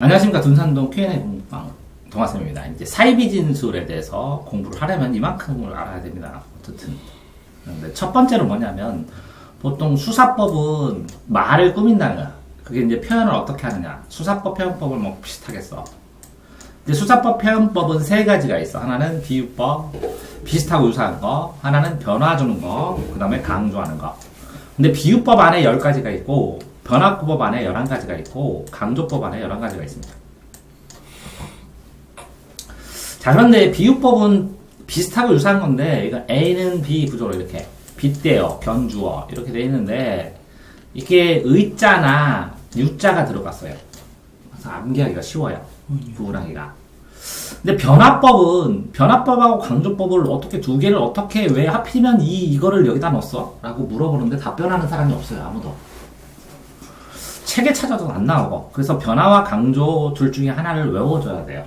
안녕하십니까. 둔산동 Q&A 공부방 동아쌤입니다. 이제 사이비 진술에 대해서 공부를 하려면 이만큼을 알아야 됩니다. 어쨌든. 근데 첫 번째로 뭐냐면, 보통 수사법은 말을 꾸민다는 거야. 그게 이제 표현을 어떻게 하느냐. 수사법, 표현법을 뭐 비슷하게 써. 이제 수사법, 표현법은 세 가지가 있어. 하나는 비유법, 비슷하고 유사한 거. 하나는 변화 주는 거. 그 다음에 강조하는 거. 근데 비유법 안에 10가지가 있고, 변화법 안에 11가지가 있고, 강조법 안에 11가지가 있습니다. 자, 그런데 비유법은 비슷하고 유사한 건데, 이거 A는 B 구조로 이렇게 빗대어, 견주어, 이렇게 돼 있는데, 이게 의자나 유자가 들어갔어요. 그래서 암기하기가 쉬워요. 구분하기가. 근데 변화법하고 강조법을 어떻게 두 개를 어떻게 왜 하필이면 이거를 여기다 넣었어? 라고 물어보는데 답변하는 사람이 없어요. 아무도. 책에 찾아도 안 나오고. 그래서 변화와 강조 둘 중에 하나를 외워줘야 돼요.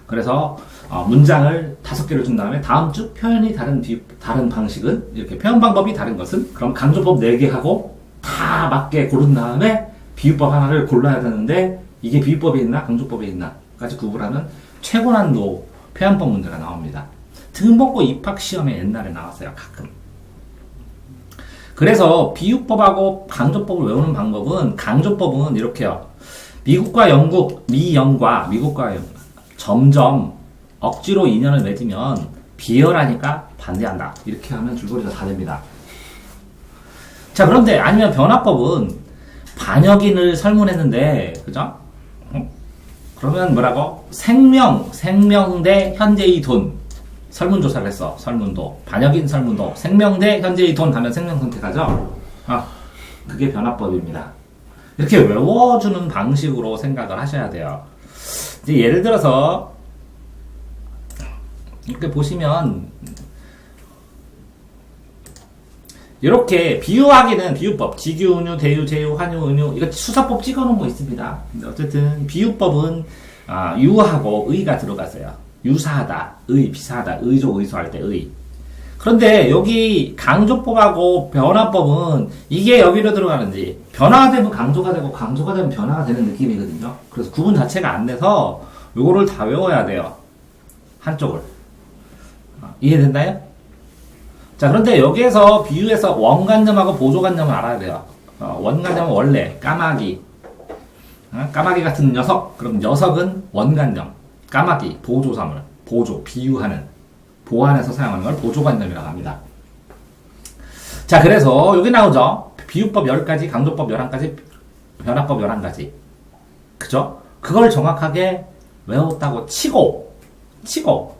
그래서 문장을 5개를 준 다음에 다음 주 표현이 다른 방식은 이렇게 표현 방법이 다른 것은 그럼 강조법 4개 하고 다 맞게 고른 다음에 비유법 하나를 골라야 되는데 이게 비유법에 있나 강조법에 있나 까지 구분하는 최고난도 표현법 문제가 나옵니다. 등록고 입학시험에 옛날에 나왔어요. 가끔. 그래서 비유법하고 강조법을 외우는 방법은 강조법은 이렇게요. 미국과 영국, 미국과 점점 억지로 인연을 맺으면 비열하니까 반대한다. 이렇게 하면 줄거리가 다 됩니다. 자, 그런데 아니면 변화법은 반역인을 설문했는데, 그죠? 그러면 뭐라고? 생명 대 현재의 돈. 설문조사를 했어. 설문도. 반역인 설문도. 생명 대 현재의 돈 하면 생명 선택하죠? 그게 변화법입니다. 이렇게 외워주는 방식으로 생각을 하셔야 돼요. 이제 예를 들어서, 이렇게 보시면, 이렇게 비유하기는 비유법. 지규, 은유, 대유, 제유, 환유, 은유. 이거 수사법 찍어놓은 거 있습니다. 근데 어쨌든 비유법은 유하고 의가 들어갔어요. 유사하다, 비사하다, 의조, 의소할 때 의. 그런데 여기 강조법하고 변화법은 이게 여기로 들어가는지 변화가 되면 강조가 되고 강조가 되면 변화가 되는 느낌이거든요. 그래서 구분 자체가 안 돼서 요거를 다 외워야 돼요. 한쪽을. 이해됐나요? 자, 그런데 여기에서 비유에서 원관념하고 보조관념을 알아야 돼요. 원관념은 원래 까마귀. 까마귀 같은 녀석. 그럼 녀석은 원관념. 까마귀, 보조사물, 비유하는, 보완해서 사용하는 걸 보조관념이라고 합니다. 자, 그래서 여기 나오죠. 비유법 10가지, 강조법 11가지, 변화법 11가지. 그죠? 그걸 정확하게 외웠다고 치고,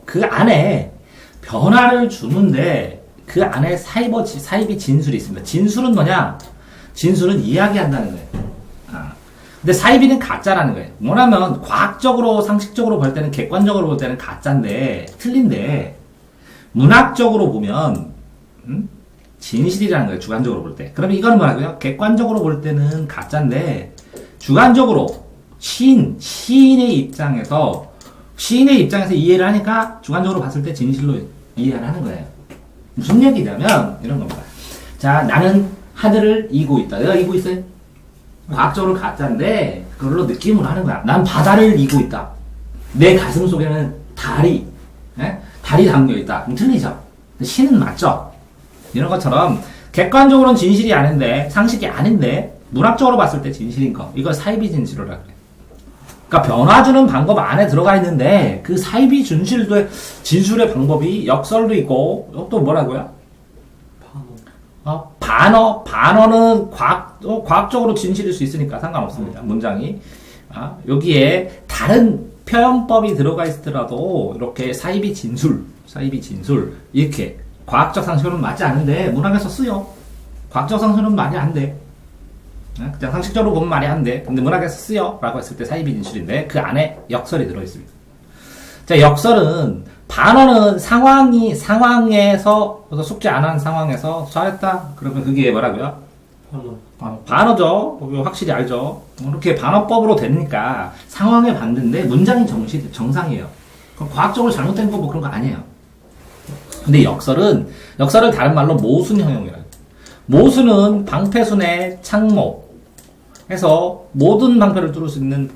그 안에 변화를 주는데, 그 안에 사이비 진술이 있습니다. 진술은 뭐냐? 진술은 이야기한다는 거예요. 근데 사이비는 가짜라는 거예요. 뭐냐면 과학적으로 상식적으로 볼 때는 객관적으로 볼 때는 가짜인데 틀린데 문학적으로 보면 진실이라는 거예요. 주관적으로 볼 때. 그러면 이거는 뭐라고요? 객관적으로 볼 때는 가짜인데 주관적으로 시인의 입장에서 이해를 하니까 주관적으로 봤을 때 진실로 이해를 하는 거예요. 무슨 얘기냐면 이런 겁니다. 자, 나는 하늘을 이고 있다. 내가 이고 있어요? 과학적으로 가짜인데 그걸로 느낌으로 하는 거야. 난 바다를 이고 있다. 내 가슴 속에는 달이 담겨있다. 그럼 틀리죠? 신은 맞죠? 이런 것처럼 객관적으로는 진실이 아닌데 상식이 아닌데 문학적으로 봤을 때 진실인 거. 이걸 사이비 진실이라고 그래. 그러니까 변화 주는 방법 안에 들어가 있는데 그 사이비 진술의 방법이 역설도 있고 또 뭐라고요? 반어는 과학적으로 진실일 수 있으니까 상관없습니다. 문장이. 여기에 다른 표현법이 들어가 있더라도 이렇게 사이비 진술, 이렇게 과학적 상식으로는 맞지 않은데 문학에서 쓰여. 과학적 상식으로는 말이 안 돼. 그냥 상식적으로 보면 말이 안 돼. 근데 문학에서 쓰여. 라고 했을 때 사이비 진술인데 그 안에 역설이 들어있습니다. 자, 역설은 반어는 상황에서 숙제 안 한 상황에서 잘했다. 그러면 그게 뭐라고요? 반어죠. 확실히 알죠. 이렇게 반어법으로 되니까 상황에 봤는데 문장이 정상이에요. 그럼 과학적으로 잘못된 거 뭐 그런 거 아니에요. 근데 역설은 다른 말로 모순형용이라고. 모순은 방패순의 창모 해서 모든 방패를 뚫을 수 있는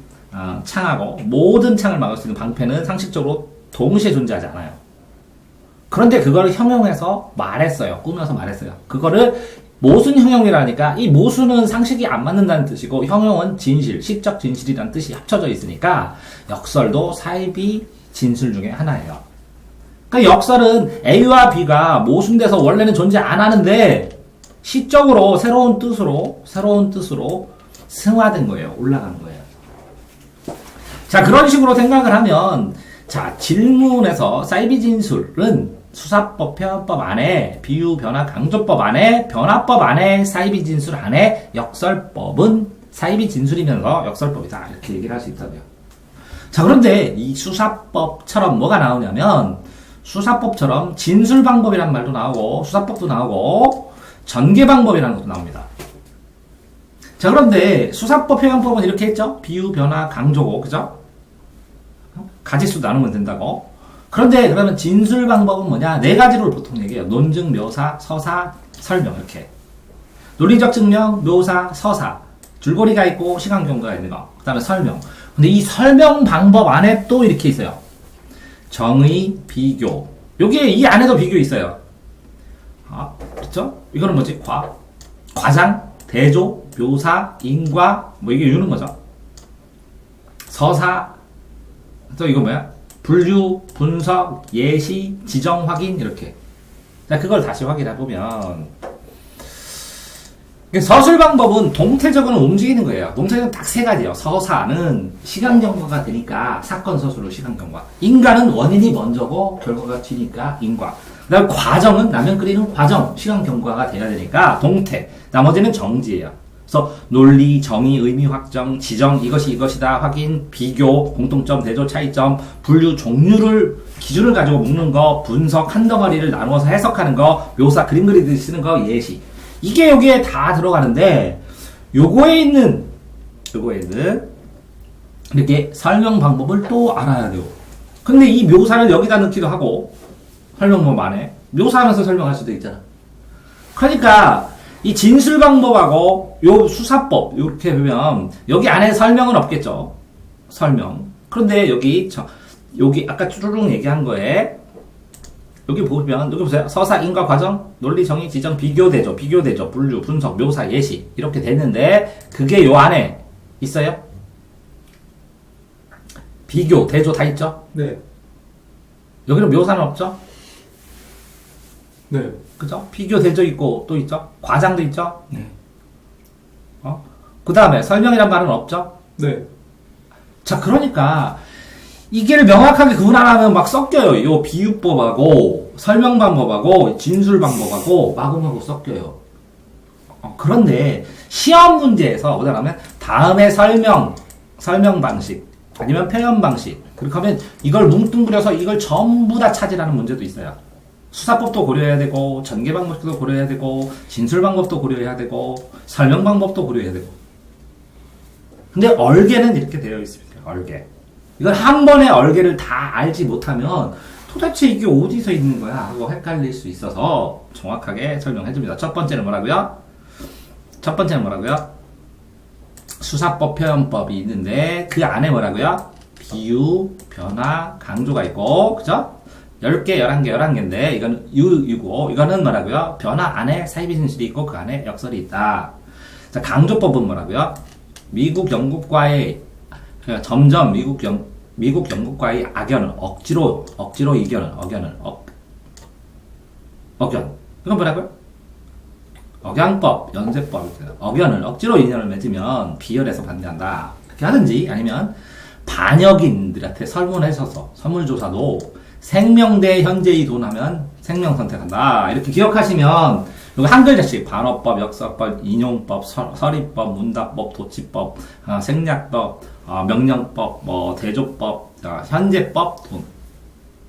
창하고 모든 창을 막을 수 있는 방패는 상식적으로 동시에 존재하지 않아요. 그런데 그거를 형용해서 말했어요. 꾸며서 말했어요. 그거를 모순 형용이라니까 이 모순은 상식이 안 맞는다는 뜻이고 형용은 진실, 시적 진실이라는 뜻이 합쳐져 있으니까 역설도 사이비 진술 중에 하나예요. 그러니까 역설은 A와 B가 모순돼서 원래는 존재 안 하는데 시적으로 새로운 뜻으로 승화된 거예요. 올라간 거예요. 자, 그런 식으로 생각을 하면 자, 질문에서 사이비 진술은 수사법, 표현법 안에, 비유, 변화, 강조법 안에, 변화법 안에, 사이비 진술 안에, 역설법은 사이비 진술이면서 역설법이다. 이렇게 얘기를 할 수 있다고요. 자, 그런데 이 수사법처럼 뭐가 나오냐면, 수사법처럼 진술 방법이라는 말도 나오고, 수사법도 나오고, 전개 방법이라는 것도 나옵니다. 자, 그런데 수사법, 표현법은 이렇게 했죠? 비유, 변화, 강조고, 그죠? 가지수 나누면 된다고. 그런데 그러면 진술 방법은 뭐냐? 네 가지로 보통 얘기해요. 논증, 묘사, 서사, 설명 이렇게. 논리적 증명, 묘사, 서사. 줄거리가 있고 시간 경과가 있는 거. 그 다음에 설명. 근데 이 설명 방법 안에 또 이렇게 있어요. 정의, 비교. 여기에 이 안에도 비교 있어요. 그렇죠? 이거는 뭐지? 과장, 대조, 묘사, 인과 뭐 이게 이런 거죠. 서사. 또 이거 뭐야? 분류, 분석, 예시, 지정, 확인 이렇게. 자, 그걸 다시 확인해 보면 서술 방법은 동태적으로 움직이는 거예요. 동태적은 딱 세 가지예요. 서사는 시간 경과가 되니까 사건 서술로 시간 경과. 인과는 원인이 먼저고 결과가 뒤니까 인과. 그다음 과정은 라면 끓이는 과정, 시간 경과가 돼야 되니까 동태. 나머지는 정지예요. 그래서 논리, 정의, 의미 확정, 지정, 이것이 이것이다, 확인, 비교, 공통점, 대조, 차이점, 분류, 종류를, 기준을 가지고 묶는 거, 분석, 한 덩어리를 나누어서 해석하는 거, 묘사, 그림 그리듯이 쓰는 거, 예시. 이게 여기에 다 들어가는데, 요거에 있는, 이렇게 설명 방법을 또 알아야 돼요. 근데 이 묘사를 여기다 넣기도 하고, 설명법 안에, 묘사하면서 설명할 수도 있잖아. 그러니까, 이 진술 방법하고 요 수사법 이렇게 보면 여기 안에 설명은 없겠죠. 설명. 그런데 여기 아까 쭈루룩 얘기한 거에 여기 보면 여기 보세요. 서사, 인과, 과정, 논리, 정의, 지정, 비교, 대조, 분류, 분석, 묘사, 예시 이렇게 됐는데 그게 요 안에 있어요? 비교, 대조 다 있죠? 네. 여기는 묘사는 없죠? 네. 그죠? 비교, 대조 있고 또 있죠? 과장도 있죠? 네. 그 다음에 설명이란 말은 없죠? 네. 자, 그러니까 이게 명확하게 구분하면 막 섞여요. 요 비유법하고 설명 방법하고 진술 방법하고 마구마구 섞여요. 그런데 시험 문제에서 뭐냐면 다음에 설명 방식 아니면 표현 방식 그렇게 하면 이걸 뭉뚱그려서 이걸 전부 다 찾으라는 문제도 있어요. 수사법도 고려해야 되고 전개 방법도 고려해야 되고 진술 방법도 고려해야 되고 설명 방법도 고려해야 되고. 근데 얼개는 이렇게 되어 있습니다. 얼개. 이걸 한 번에 얼개를 다 알지 못하면 도대체 이게 어디서 있는 거야 하고 헷갈릴 수 있어서 정확하게 설명해 줍니다. 첫 번째는 뭐라고요? 수사법, 표현법이 있는데 그 안에 뭐라고요? 비유, 변화, 강조가 있고 그죠? 10개, 11개, 11개인데 이거는 유고 이거는 뭐라고요? 변화 안에 사이비 진술이 있고 그 안에 역설이 있다. 자, 강조법은 뭐라고요? 미국, 영국과의 점점 미국, 영국과의 악연을 억지로 이겨는 억연. 이건 뭐라고요? 억양법, 연쇄법. 억연을 억지로 인연을 맺으면 비열해서 반대한다. 그렇게 하든지 아니면 반역인들한테 설문해서서 설문조사도 생명대 현재의 돈 하면 생명 선택한다. 이렇게 기억하시면 여기 한 글자씩 반어법, 역사법, 인용법, 서리법, 문답법, 도치법, 생략법, 명령법, 대조법, 현재법,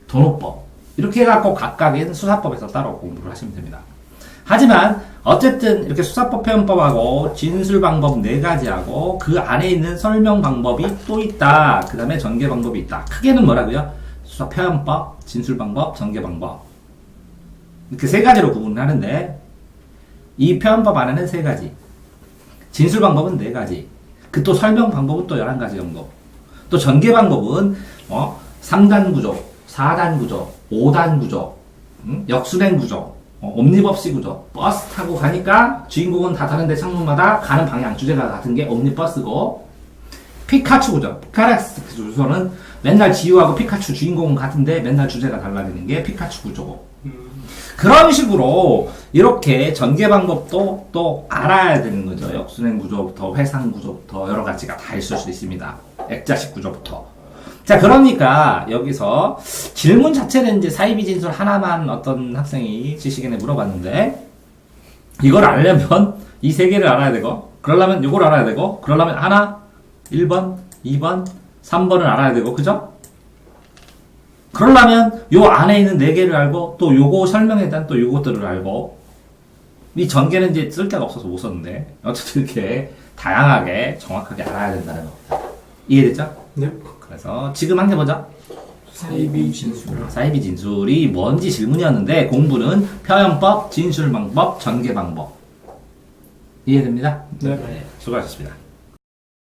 돈호법 이렇게 해갖고 각각의 수사법에서 따로 공부를 하시면 됩니다. 하지만 어쨌든 이렇게 수사법, 표현법하고 진술 방법 4가지하고 그 안에 있는 설명 방법이 또 있다. 그 다음에 전개 방법이 있다. 크게는 뭐라고요? 수사 표현법, 진술 방법, 전개 방법 이렇게 3가지로 구분을 하는데 이 표현법 안에는 3가지, 진술 방법은 4가지, 그 또 설명 방법은 또 11가지 정도 또 전개 방법은 3단 구조, 4단 구조, 5단 구조, 역순행 구조, 옴니버스 구조. 버스 타고 가니까 주인공은 다 다른데 창문마다 가는 방향 주제가 같은 게 옴니버스고, 피카츄 구조. 피카츄 구조는 맨날 지유하고 피카츄 주인공은 같은데 맨날 주제가 달라지는 게 피카츄 구조고. 그런 식으로 이렇게 전개 방법도 또 알아야 되는 거죠. 역순행 구조부터 회상 구조부터 여러 가지가 다 있을 수 있습니다. 액자식 구조부터. 자, 그러니까 여기서 질문 자체는 이제 사이비 진술 하나만 어떤 학생이 지식인에 물어봤는데, 이걸 알려면 이 세 개를 알아야 되고, 그러려면 이걸 알아야 되고, 그러려면 하나, 1번, 2번, 3번을 알아야 되고, 그죠? 그러려면 요 안에 있는 4개를 알고, 또 요거 설명에 대한 또 요것들을 알고, 이 전개는 이제 쓸 데가 없어서 못 썼는데, 어쨌든 이렇게 다양하게 정확하게 알아야 된다는 겁니다. 이해됐죠? 네. 그래서 지금 한 개 보자. 사이비 진술. 사이비 진술이 뭔지 질문이었는데, 공부는 표현법, 진술 방법, 전개 방법. 이해됩니다? 네. 수고하셨습니다.